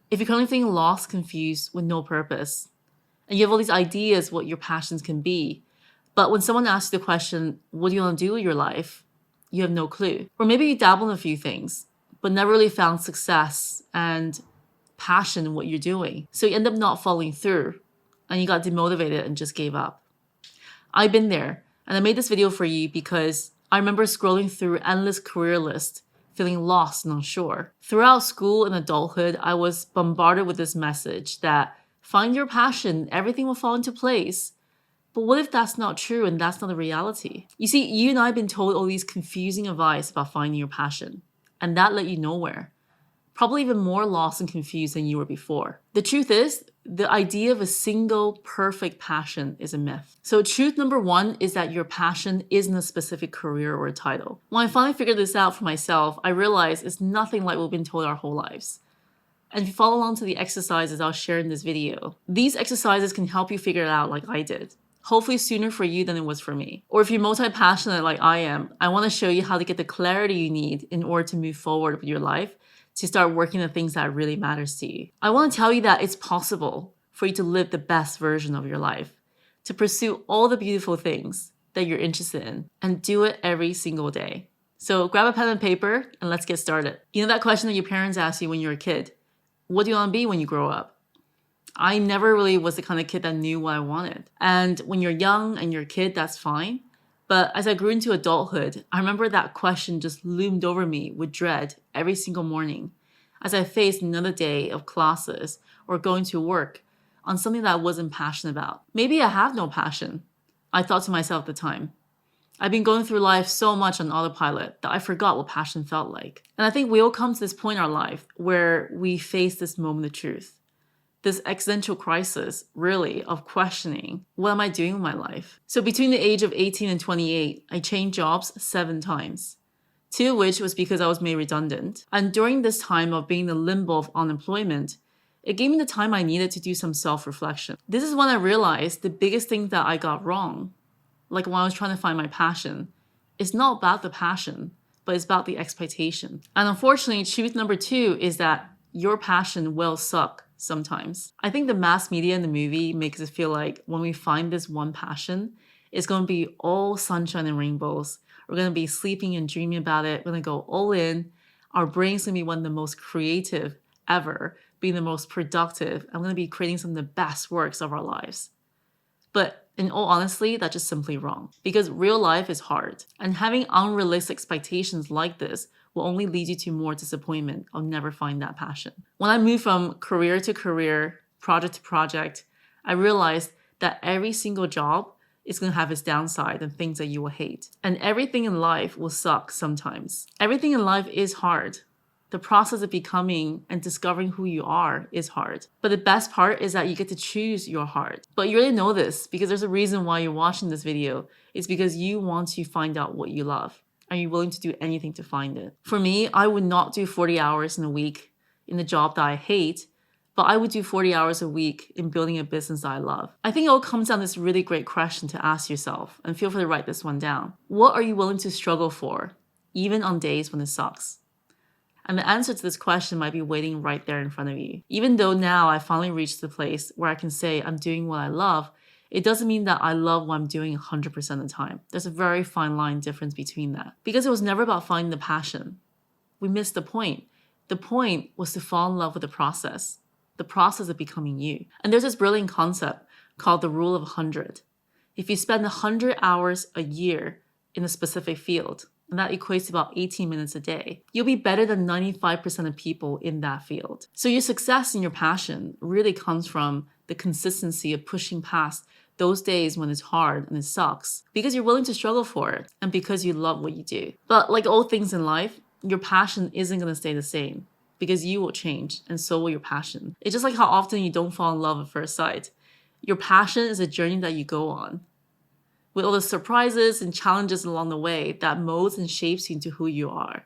If you're currently feeling lost, confused, with no purpose, and you have all these ideas what your passions can be, but when someone asks you the question, what do you want to do with your life? You have no clue. Or maybe you dabble in a few things, but never really found success and passion in what you're doing. So you end up not following through and you got demotivated and just gave up. I've been there, and I made this video for you because I remember scrolling through endless career lists, feeling lost and unsure. Throughout school and adulthood, I was bombarded with this message that find your passion, everything will fall into place. But what if that's not true and that's not the reality? You see, you and I have been told all these confusing advice about finding your passion, and that led you nowhere. Probably even more lost and confused than you were before. The truth is, the idea of a single perfect passion is a myth. So truth number one is that your passion isn't a specific career or a title. When I finally figured this out for myself, I realized it's nothing like what we've been told our whole lives. And if you follow along to the exercises I'll share in this video, these exercises can help you figure it out like I did. Hopefully sooner for you than it was for me. Or if you're multi-passionate like I am, I want to show you how to get the clarity you need in order to move forward with your life, to start working the things that really matters to you. I want to tell you that it's possible for you to live the best version of your life, to pursue all the beautiful things that you're interested in, and do it every single day. So grab a pen and paper and let's get started. You know that question that your parents asked you when you were a kid? What do you want to be when you grow up? I never really was the kind of kid that knew what I wanted. And when you're young and you're a kid, that's fine. But as I grew into adulthood, I remember that question just loomed over me with dread every single morning as I faced another day of classes or going to work on something that I wasn't passionate about. Maybe I have no passion, I thought to myself at the time. I've been going through life so much on autopilot that I forgot what passion felt like. And I think we all come to this point in our life where we face this moment of truth. This existential crisis, really, of questioning, what am I doing with my life? So between the age of 18 and 28, I changed jobs 7 times, 2 of which was because I was made redundant. And during this time of being in the limbo of unemployment, it gave me the time I needed to do some self-reflection. This is when I realized the biggest thing that I got wrong, like when I was trying to find my passion, it's not about the passion, but it's about the expectation. And unfortunately, truth number 2 is that your passion will suck sometimes. I think the mass media in the movie makes it feel like when we find this one passion, it's going to be all sunshine and rainbows. We're going to be sleeping and dreaming about it. We're going to go all in. Our brain's going to be one of the most creative ever, being the most productive. I'm going to be creating some of the best works of our lives. But in all honesty, that's just simply wrong, because real life is hard, and having unrealistic expectations like this will only lead you to more disappointment. I'll never find that passion. When I moved from career to career, project to project, I realized that every single job is going to have its downside and things that you will hate. And everything in life will suck sometimes. Everything in life is hard. The process of becoming and discovering who you are is hard. But the best part is that you get to choose your heart. But you already know this because there's a reason why you're watching this video. It's because you want to find out what you love. Are you willing to do anything to find it? For me, I would not do 40 hours in a week in a job that I hate, but I would do 40 hours a week in building a business that I love. I think it all comes down to this really great question to ask yourself, and feel free to write this one down. What are you willing to struggle for, even on days when it sucks? And the answer to this question might be waiting right there in front of you. Even though now I finally reached the place where I can say I'm doing what I love, it doesn't mean that I love what I'm doing 100% of the time. There's a very fine line difference between that. Because it was never about finding the passion. We missed the point. The point was to fall in love with the process of becoming you. And there's this brilliant concept called the rule of 100. If you spend 100 hours a year in a specific field, and that equates to about 18 minutes a day, you'll be better than 95% of people in that field. So your success in your passion really comes from the consistency of pushing past those days when it's hard and it sucks, because you're willing to struggle for it and because you love what you do. But like all things in life, your passion isn't going to stay the same, because you will change and so will your passion. It's just like how often you don't fall in love at first sight. Your passion is a journey that you go on, with all the surprises and challenges along the way that molds and shapes you into who you are.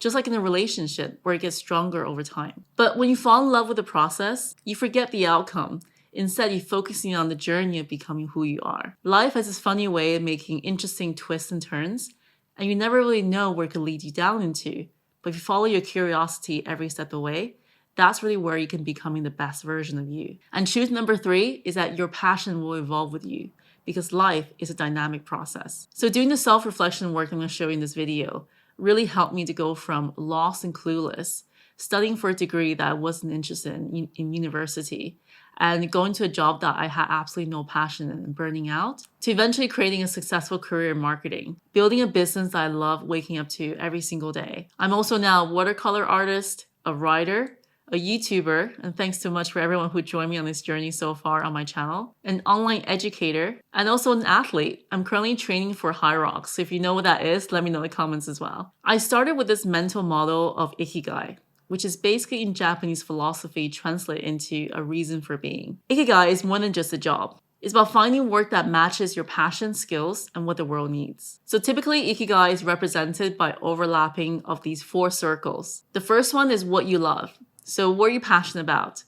Just like in a relationship where it gets stronger over time. But when you fall in love with the process, you forget the outcome. Instead, you're focusing on the journey of becoming who you are. Life has this funny way of making interesting twists and turns, and you never really know where it could lead you down into. But if you follow your curiosity every step of the way, that's really where you can becoming the best version of you. And truth number 3 is that your passion will evolve with you because life is a dynamic process. So doing the self-reflection work I'm going to show you in this video really helped me to go from lost and clueless, studying for a degree that I wasn't interested in university, and going to a job that I had absolutely no passion in and burning out, to eventually creating a successful career in marketing, building a business that I love waking up to every single day. I'm also now a watercolor artist, a writer, a YouTuber, and thanks so much for everyone who joined me on this journey so far on my channel, an online educator, and also an athlete. I'm currently training for High Rocks, so if you know what that is, let me know in the comments as well. I started with this mental model of Ikigai, which is basically in Japanese philosophy translated into a reason for being. Ikigai is more than just a job. It's about finding work that matches your passion, skills, and what the world needs. So typically, Ikigai is represented by overlapping of these 4 circles. The first one is what you love. So what are you passionate about?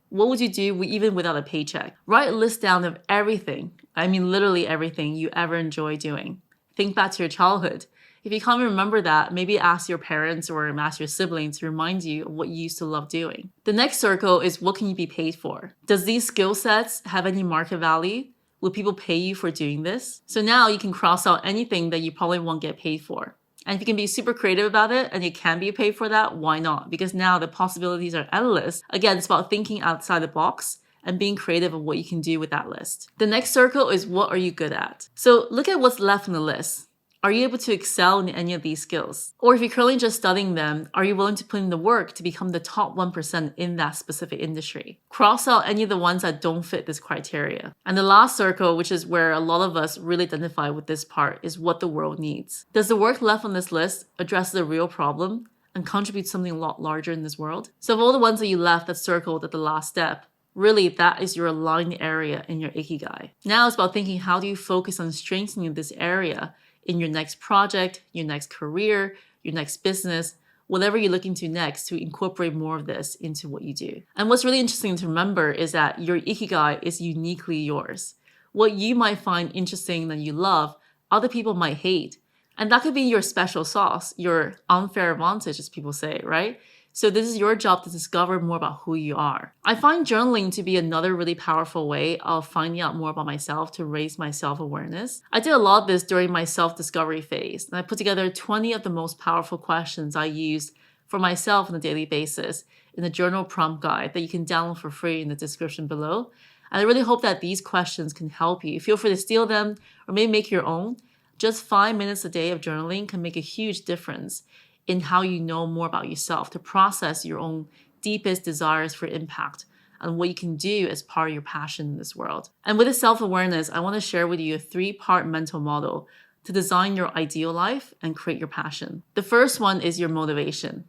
What would you do even without a paycheck? Write a list down of everything, I mean literally everything you ever enjoy doing. Think back to your childhood. If you can't remember that, maybe ask your parents or ask your siblings to remind you of what you used to love doing. The next circle is what can you be paid for? Does these skill sets have any market value? Will people pay you for doing this? So now you can cross out anything that you probably won't get paid for. And if you can be super creative about it and you can be paid for that, why not? Because now the possibilities are endless. Again, it's about thinking outside the box and being creative of what you can do with that list. The next circle is what are you good at? So look at what's left on the list. Are you able to excel in any of these skills? Or if you're currently just studying them, are you willing to put in the work to become the top 1% in that specific industry? Cross out any of the ones that don't fit this criteria. And the last circle, which is where a lot of us really identify with this part, is what the world needs. Does the work left on this list address the real problem and contribute something a lot larger in this world? So of all the ones that you left that circled at the last step, really that is your aligned area in your Ikigai. Now it's about thinking, how do you focus on strengthening this area in your next project, your next career, your next business, whatever you're looking to next, to incorporate more of this into what you do. And what's really interesting to remember is that your Ikigai is uniquely yours. What you might find interesting that you love, other people might hate. And that could be your special sauce, your unfair advantage, as people say, right? So this is your job to discover more about who you are. I find journaling to be another really powerful way of finding out more about myself to raise my self-awareness. I did a lot of this during my self-discovery phase, and I put together 20 of the most powerful questions I use for myself on a daily basis in the journal prompt guide that you can download for free in the description below. And I really hope that these questions can help you. Feel free to steal them or maybe make your own. Just 5 minutes a day of journaling can make a huge difference in how you know more about yourself, to process your own deepest desires for impact and what you can do as part of your passion in this world. And with this self-awareness, I want to share with you a 3-part mental model to design your ideal life and create your passion. The first one is your motivation.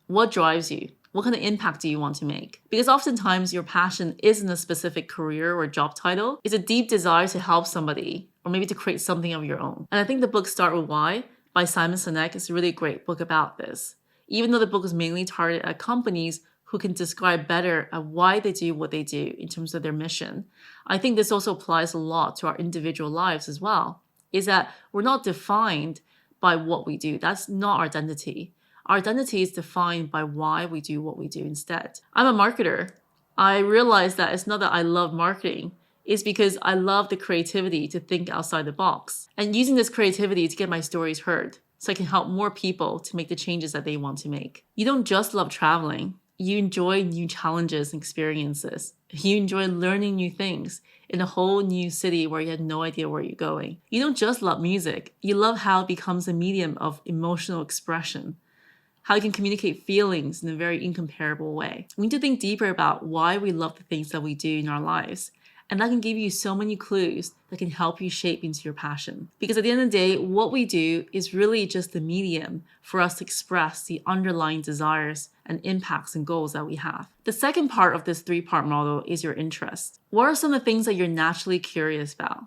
What drives you? What kind of impact do you want to make? Because oftentimes your passion isn't a specific career or job title. It's a deep desire to help somebody or maybe to create something of your own. And I think the book Start With Why by Simon Sinek is a really great book about this. Even though the book is mainly targeted at companies who can describe better at why they do what they do in terms of their mission, I think this also applies a lot to our individual lives as well, is that we're not defined by what we do. That's not our identity. Our identity is defined by why we do what we do instead. I'm a marketer. I realized that it's not that I love marketing. It's because I love the creativity to think outside the box and using this creativity to get my stories heard so I can help more people to make the changes that they want to make. You don't just love traveling. You enjoy new challenges and experiences. You enjoy learning new things in a whole new city where you had no idea where you're going. You don't just love music. You love how it becomes a medium of emotional expression, how you can communicate feelings in a very incomparable way. We need to think deeper about why we love the things that we do in our lives. And that can give you so many clues that can help you shape into your passion. Because at the end of the day, what we do is really just the medium for us to express the underlying desires and impacts and goals that we have. The second part of this 3-part model is your interest. What are some of the things that you're naturally curious about?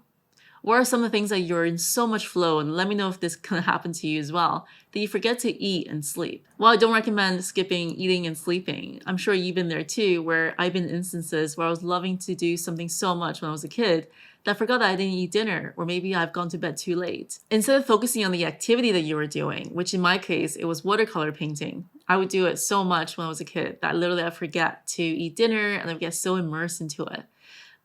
What are some of the things that you're in so much flow, and let me know if this can happen to you as well, that you forget to eat and sleep? While I don't recommend skipping eating and sleeping, I'm sure you've been there too, where I've been in instances where I was loving to do something so much when I was a kid that I forgot that I didn't eat dinner, or maybe I've gone to bed too late. Instead of focusing on the activity that you were doing, which in my case, it was watercolor painting, I would do it so much when I was a kid that literally I forget to eat dinner and I would get so immersed into it.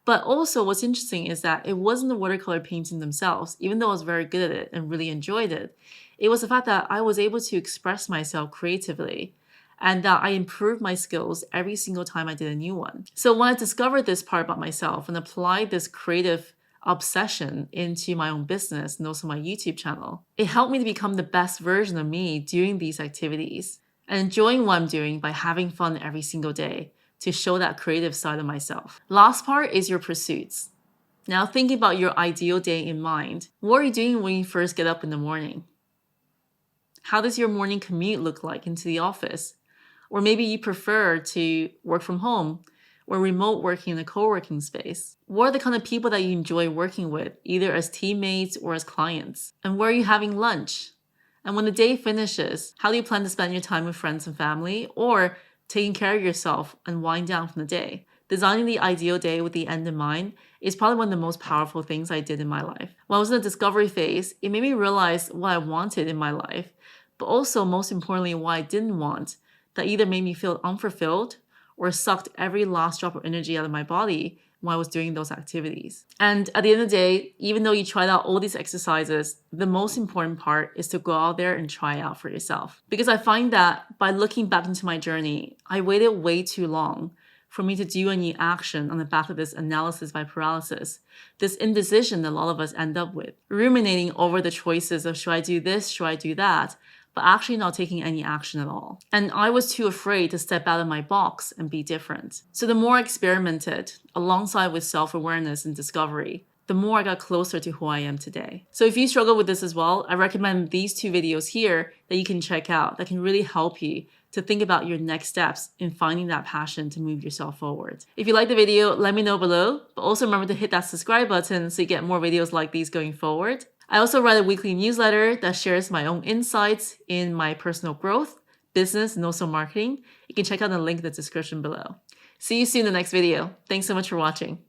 But also what's interesting is that it wasn't the watercolor painting themselves, even though I was very good at it and really enjoyed it. It was the fact that I was able to express myself creatively and that I improved my skills every single time I did a new one. So when I discovered this part about myself and applied this creative obsession into my own business and also my YouTube channel, it helped me to become the best version of me doing these activities and enjoying what I'm doing by having fun every single day to show that creative side of myself. Last part is your pursuits. Now thinking about your ideal day in mind, what are you doing when you first get up in the morning? How does your morning commute look like into the office? Or maybe you prefer to work from home or remote working in a co-working space. What are the kind of people that you enjoy working with, either as teammates or as clients? And where are you having lunch? And when the day finishes, how do you plan to spend your time with friends and family or taking care of yourself and wind down from the day? Designing the ideal day with the end in mind is probably one of the most powerful things I did in my life. When I was in the discovery phase, it made me realize what I wanted in my life, but also most importantly, what I didn't want, that either made me feel unfulfilled or sucked every last drop of energy out of my body when I was doing those activities. And at the end of the day, even though you tried out all these exercises, the most important part is to go out there and try it out for yourself. Because I find that by looking back into my journey, I waited way too long for me to do any action on the back of this analysis by paralysis, this indecision that a lot of us end up with, ruminating over the choices of should I do this, should I do that, but actually not taking any action at all. And I was too afraid to step out of my box and be different. So the more I experimented, alongside with self-awareness and discovery, the more I got closer to who I am today. So if you struggle with this as well, I recommend these 2 videos here that you can check out that can really help you to think about your next steps in finding that passion to move yourself forward. If you like the video, let me know below, but also remember to hit that subscribe button so you get more videos like these going forward. I also write a weekly newsletter that shares my own insights in my personal growth, business, and also marketing. You can check out the link in the description below. See you soon in the next video. Thanks so much for watching.